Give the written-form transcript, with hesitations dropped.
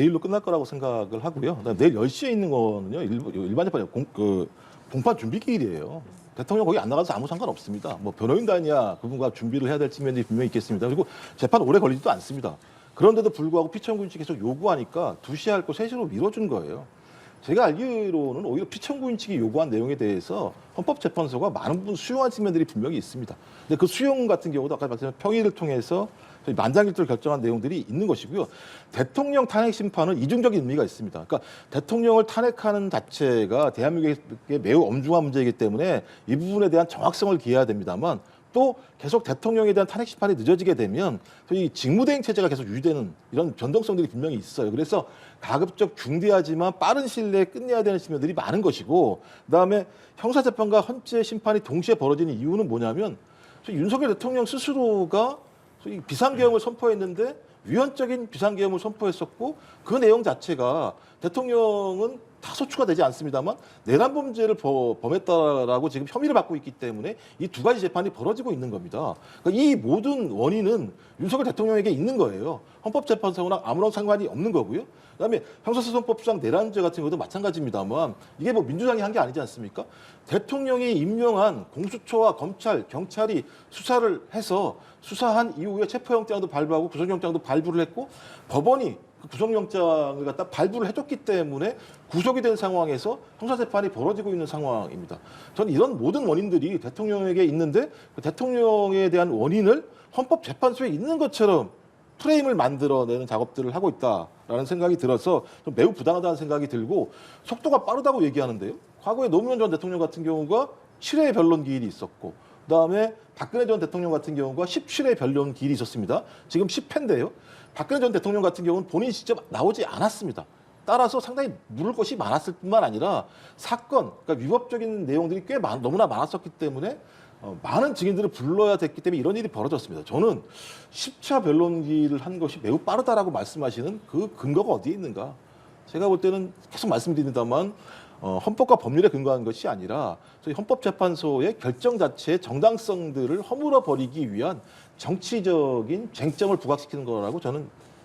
내일로 끝날 거라고 생각을 하고요. 그다음에 내일 10시에 있는 거는요. 일반 재판이 공판 준비 기일이에요. 대통령 거기 안 나가서 아무 상관없습니다. 뭐 변호인단이야 그분과 준비를 해야 될 측면이 분명히 있겠습니다. 그리고 재판 오래 걸리지도 않습니다. 그런데도 불구하고 피청구인 측이 계속 요구하니까 2시에 할 거 3시로 미뤄준 거예요. 제가 알기로는 오히려 피청구인 측이 요구한 내용에 대해서 헌법재판소가 많은 부분 수용한 측면들이 분명히 있습니다. 근데 그 수용 같은 경우도 아까 말씀드린 평의를 통해서 만장일치를 결정한 내용들이 있는 것이고요. 대통령 탄핵 심판은 이중적인 의미가 있습니다. 그러니까 대통령을 탄핵하는 자체가 대한민국에 매우 엄중한 문제이기 때문에 이 부분에 대한 정확성을 기해야 됩니다만 또 계속 대통령에 대한 탄핵 심판이 늦어지게 되면 이 직무대행 체제가 계속 유지되는 이런 변동성들이 분명히 있어요. 그래서 가급적 중대하지만 빠른 시일 내에 끝내야 되는 측면들이 많은 것이고 그다음에 형사재판과 헌재 심판이 동시에 벌어지는 이유는 뭐냐면 윤석열 대통령 스스로가 비상계엄을 선포했는데 위헌적인 비상계엄을 선포했었고 그 내용 자체가 대통령은 다 소추가 되지 않습니다만 내란 범죄를 범했다라고 지금 혐의를 받고 있기 때문에 이 두 가지 재판이 벌어지고 있는 겁니다. 그러니까 이 모든 원인은 윤석열 대통령에게 있는 거예요. 헌법재판소랑 아무런 상관이 없는 거고요. 그다음에 형사소송법상 내란죄 같은 것도 마찬가지입니다만 이게 뭐 민주당이 한 게 아니지 않습니까? 대통령이 임명한 공수처와 검찰, 경찰이 수사를 해서 수사한 이후에 체포영장도 발부하고 구속영장도 발부를 했고 법원이 그 구속영장을 갖다 발부를 해줬기 때문에 구속이 된 상황에서 형사재판이 벌어지고 있는 상황입니다. 저는 이런 모든 원인들이 대통령에게 있는데 그 대통령에 대한 원인을 헌법재판소에 있는 것처럼 프레임을 만들어내는 작업들을 하고 있다라는 생각이 들어서 좀 매우 부당하다는 생각이 들고 속도가 빠르다고 얘기하는데요. 과거에 노무현 전 대통령 같은 경우가 7회 변론 기일이 있었고 그다음에 박근혜 전 대통령 같은 경우가 17회 변론 기일이 있었습니다. 지금 10회인데요. 박근혜 전 대통령 같은 경우는 본인이 직접 나오지 않았습니다. 따라서 상당히 물을 것이 많았을 뿐만 아니라 사건, 그러니까 위법적인 내용들이 너무나 많았었기 때문에 많은 증인들을 불러야 됐기 때문에 이런 일이 벌어졌습니다. 저는 10차 변론기를 한 것이 매우 빠르다라고 말씀하시는 그 근거가 어디에 있는가? 제가 볼 때는 계속 말씀드립니다만 헌법과 법률에 근거한 것이 아니라 저희 헌법재판소의 결정 자체의 정당성들을 허물어 버리기 위한 정치적인 쟁점을 부각시키는 거라고 저는